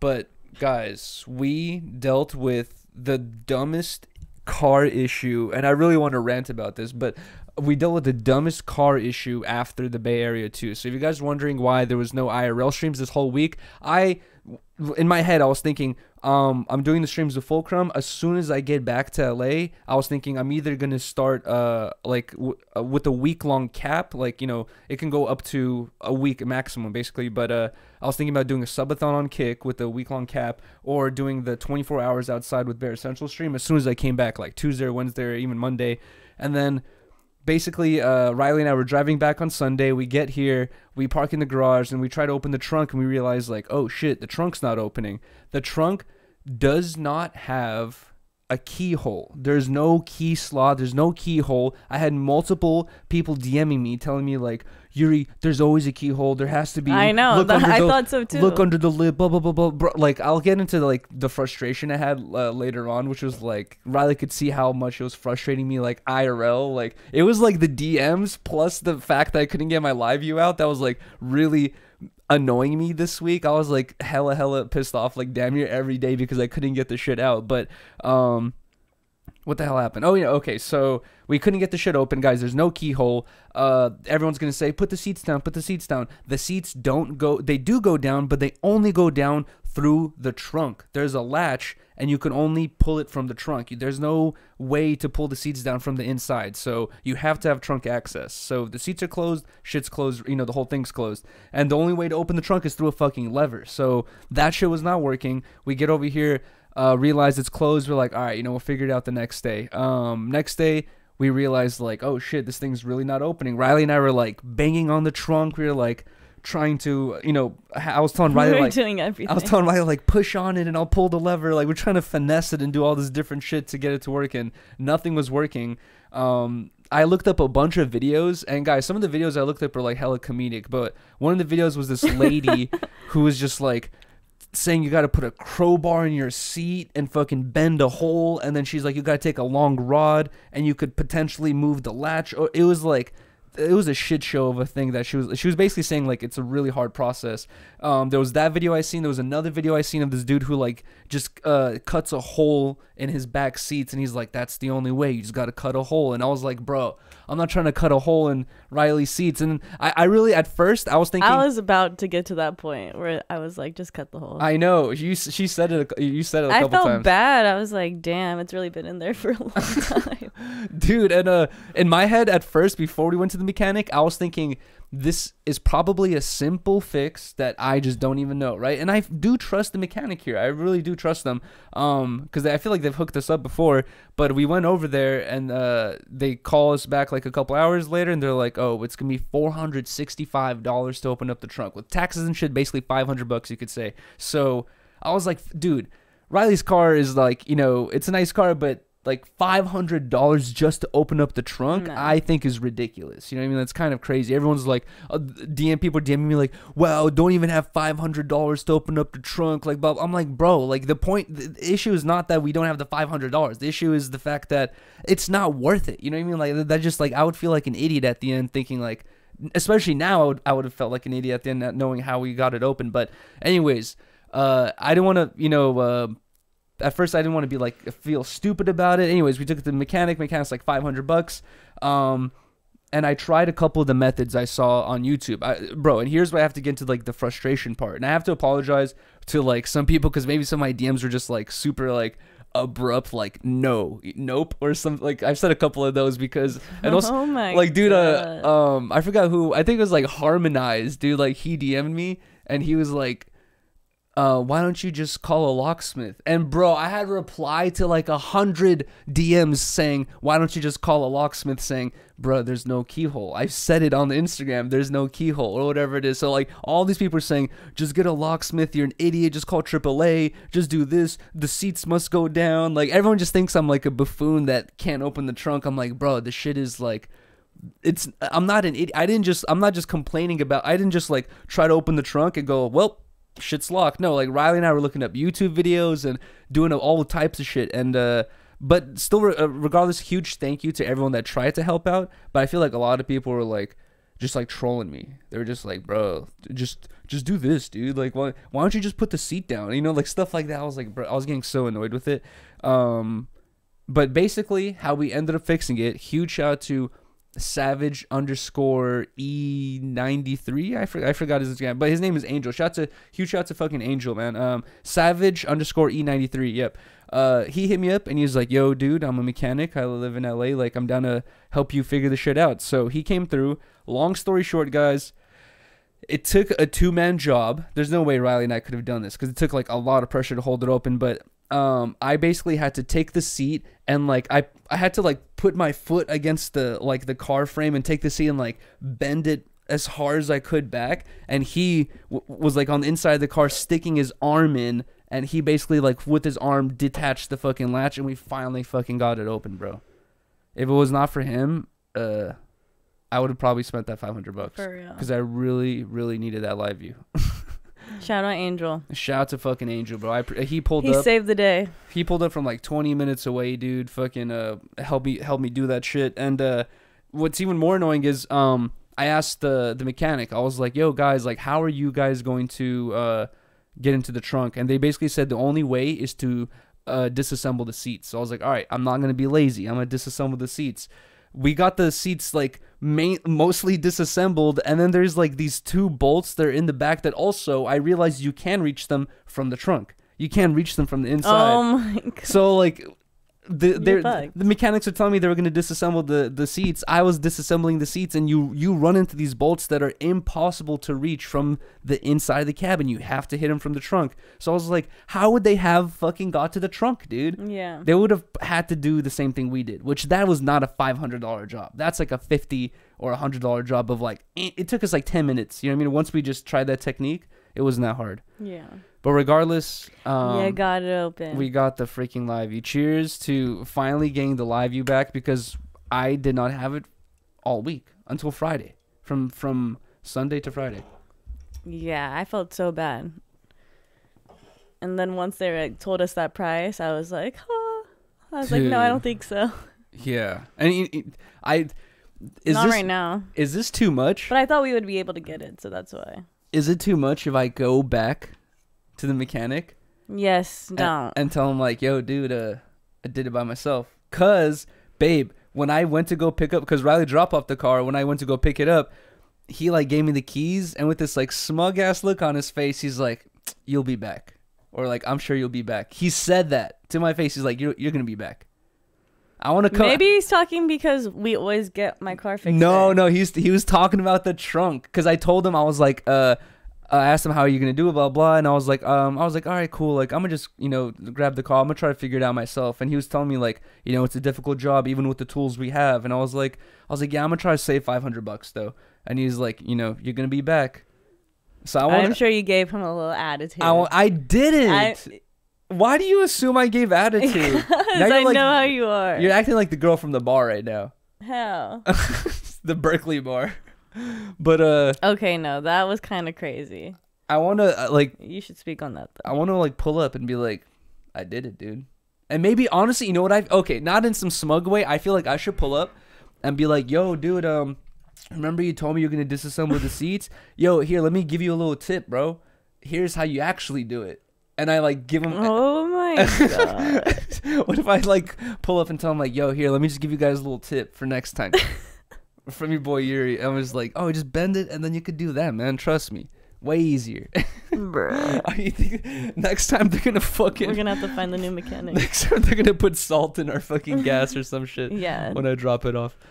But guys, we dealt with the dumbest car issue, and I really want to rant about this, but we dealt with the dumbest car issue after the Bay Area too. So if you guys are wondering why there was no IRL streams this whole week, in my head I was thinking, I'm doing the streams with Fulcrum. As soon as I get back to LA, I was thinking I'm either gonna start with a week-long cap, like, you know, it can go up to a week maximum basically, but I was thinking about doing a subathon on Kick with a week-long cap, or doing the 24 hours outside with Bear Central stream as soon as I came back, like Tuesday or Wednesday or even Monday. And then basically, Riley and I were driving back on Sunday. We get here, we park in the garage, and we try to open the trunk, and we realize, like, oh shit, the trunk's not opening. The trunk does not have a keyhole. There's no key slot. There's no keyhole. I had multiple people DMing me, telling me, like, Yuri, there's always a keyhole. There has to be. I know. I thought so too. Look under the lid. Blah blah blah blah. Bro, like, I'll get into like the frustration I had later on, which was like Riley could see how much it was frustrating me. Like IRL, like it was like the DMs plus the fact that I couldn't get my live view out. That was like really annoying me this week. I was like hella pissed off, like damn near every day, because I couldn't get the shit out. But what the hell happened? Oh yeah, okay, so we couldn't get the shit open, guys. There's no keyhole. Everyone's gonna say, put the seats down, put the seats down. The seats don't go, they do go down, but they only go down through the trunk. There's a latch, and you can only pull it from the trunk. There's no way to pull the seats down from the inside, so you have to have trunk access. So the seats are closed, shit's closed, you know, the whole thing's closed. And the only way to open the trunk is through a fucking lever. So that shit was not working. We get over here, realize it's closed. We're like, all right, you know, we'll figure it out the next day. Next day, we realized, like, oh shit, this thing's really not opening. Riley and I were like banging on the trunk. We were like trying to, you know, I was telling Riley, like, doing everything. I was telling Riley, like, push on it and I'll pull the lever. Like, we're trying to finesse it and do all this different shit to get it to work, and nothing was working. I looked up a bunch of videos, and guys, some of the videos I looked up were like hella comedic, but one of the videos was this lady who was just like saying you got to put a crowbar in your seat and fucking bend a hole, and then she's like, you got to take a long rod and you could potentially move the latch. Or it was like, it was a shit show of a thing that she was basically saying, like, it's a really hard process. There was that video I seen. There was another video I seen of this dude who like just cuts a hole in his back seats, and he's like, that's the only way, you just got to cut a hole. And I was like, bro, I'm not trying to cut a hole in Riley's seats. And I really, at first I was thinking, I was about to get to that point where I was like, just cut the hole. I know she said it, you said it a couple times. I felt bad. I was like, damn, it's really been in there for a long time. Dude, and in my head at first, before we went to the mechanic, I was thinking, this is probably a simple fix that I just don't even know, right? And I do trust the mechanic here. I really do trust them, because I feel like they've hooked us up before. But we went over there, and they call us back like a couple hours later, and they're like, oh, it's gonna be $465 to open up the trunk with taxes and shit, basically $500, you could say. So I was like, dude, Riley's car is like, you know, it's a nice car, but like $500 just to open up the trunk, no, I think is ridiculous. You know what I mean? That's kind of crazy. Everyone's like, people DMing me like, wow, don't even have $500 to open up the trunk. Like, I'm like, bro, like the issue is not that we don't have the $500. The issue is the fact that it's not worth it. You know what I mean? Like that just, like, I would feel like an idiot at the end thinking, like, especially now, I would have felt like an idiot at the end not knowing how we got it open. But anyways, I didn't want to, you know, at first I didn't want to be like, feel stupid about it. Anyways, we took it to the mechanic's like $500. And I tried a couple of the methods I saw on YouTube. Bro, and here's where I have to get into like the frustration part. And I have to apologize to like some people, because maybe some of my DMs were just like super like abrupt, like nope, or something. Like I've said a couple of those because, and also, oh my like, dude, God. I forgot who, I think it was like Harmonized, dude. Like he DM'd me and he was like, why don't you just call a locksmith? And bro, I had a reply to like 100 DMs saying, why don't you just call a locksmith, saying, bro, there's no keyhole. I said it on the Instagram, there's no keyhole, or whatever it is. So like all these people are saying, just get a locksmith, you're an idiot, just call AAA, just do this, the seats must go down. Like everyone just thinks I'm like a buffoon that can't open the trunk. I'm like, bro, the shit is like, I'm not an idiot. I'm not just complaining about, I didn't just like try to open the trunk and go, well, shit's locked. No, like Riley and I were looking up YouTube videos and doing all types of shit. And but still, regardless, huge thank you to everyone that tried to help out. But I feel like a lot of people were like, just like trolling me. They were just like, bro, just do this, dude. Like, why don't you just put the seat down? You know, like stuff like that. I was like, bro, I was getting so annoyed with it. But basically, how we ended up fixing it. Huge shout out to Savage underscore E93. I forgot his name, but his name is Angel. Huge shout out to fucking Angel, man. Savage underscore E93. Yep. He hit me up and he was like, yo, dude, I'm a mechanic. I live in LA. Like, I'm down to help you figure the shit out. So he came through. Long story short, guys, it took a 2-man job. There's no way Riley and I could have done this because it took like a lot of pressure to hold it open. But I basically had to take the seat and like I had to like put my foot against the car frame and take the seat and like bend it as hard as I could back. And he was like on the inside of the car sticking his arm in, and he basically like with his arm detached the fucking latch, and we finally fucking got it open, bro. If it was not for him, I would have probably spent that $500 For real. because I really, really needed that live view. Shout out Angel. Shout out to fucking Angel, bro. He pulled He up. saved the day. He pulled up from like 20 minutes away, dude. Fucking help me do that shit. And what's even more annoying is I asked the mechanic. I was like, yo, guys, like, how are you guys going to get into the trunk? And they basically said the only way is to disassemble the seats. So I was like, all right, I'm not gonna be lazy. I'm gonna disassemble the seats. We got the seats like mostly disassembled, and then there's like these 2 bolts that are in the back that also I realized you can reach them from the trunk. You can reach them from the inside. Oh my god. So like the fucked. mechanics are telling me they were going to disassemble the seats. I was disassembling the seats, and you run into these bolts that are impossible to reach from the inside of the cabin. You have to hit them from the trunk. So I was like, how would they have fucking got to the trunk, dude? Yeah. They would have had to do the same thing we did, which that was not a $500 job. That's like a $50 or $100 job of like, it took us like 10 minutes. You know what I mean? Once we just tried that technique, it wasn't that hard. Yeah. But regardless, Yeah, got it open. we got the freaking live view. Cheers to finally getting the live view back, because I did not have it all week until Friday, from Sunday to Friday. Yeah, I felt so bad. And then once they like, told us that price, I was like, huh. I was like, no, I Dude. don't think so. Yeah, and Not right now. Is this too much? But I thought we would be able to get it, so that's why. Is it too much if I go back to the mechanic? Yes, don't. And tell him like, yo, dude, I did it by myself. Cause, babe, when I went to go pick up, because Riley dropped off the car, when I went to go pick it up, he like gave me the keys, and with this like smug ass look on his face, he's like, you'll be back, or like, I'm sure you'll be back. He said that to my face. He's like, you're gonna be back. I want to come. Maybe he's talking because we always get my car fixed. No, there. he was talking about the trunk, because I told him, I was like, I asked him how are you gonna do it, blah blah, and I was like, all right, cool, like I'm gonna just grab the car, I'm gonna try to figure it out myself. And he was telling me like, it's a difficult job even with the tools we have. And I was like, yeah, I'm gonna try to save $500 though. And he's like, you're gonna be back. So I'm sure you gave him a little attitude. I didn't. Why do you assume I gave attitude? Now I like, know how you are. You're acting like the girl from the bar right now. How? The Berkeley bar. But Okay, no, that was kind of crazy. I want to You should speak on that though. I want to like pull up and be like, I did it, dude. And maybe honestly, you know what not in some smug way. I feel like I should pull up and be like, yo, dude, remember you told me you're going to disassemble the seats? Yo, here, let me give you a little tip, bro. Here's how you actually do it. And I like give him. Oh my god. What if I like pull up and tell him like, yo, here, let me just give you guys a little tip for next time. From your boy Yuri. I was like, oh, just bend it and then you could do that, man. Trust me. Way easier. Bruh. You think next time they're gonna fucking We're gonna have to find the new mechanic. next time they're gonna put salt in our fucking gas or some shit. Yeah. When I drop it off.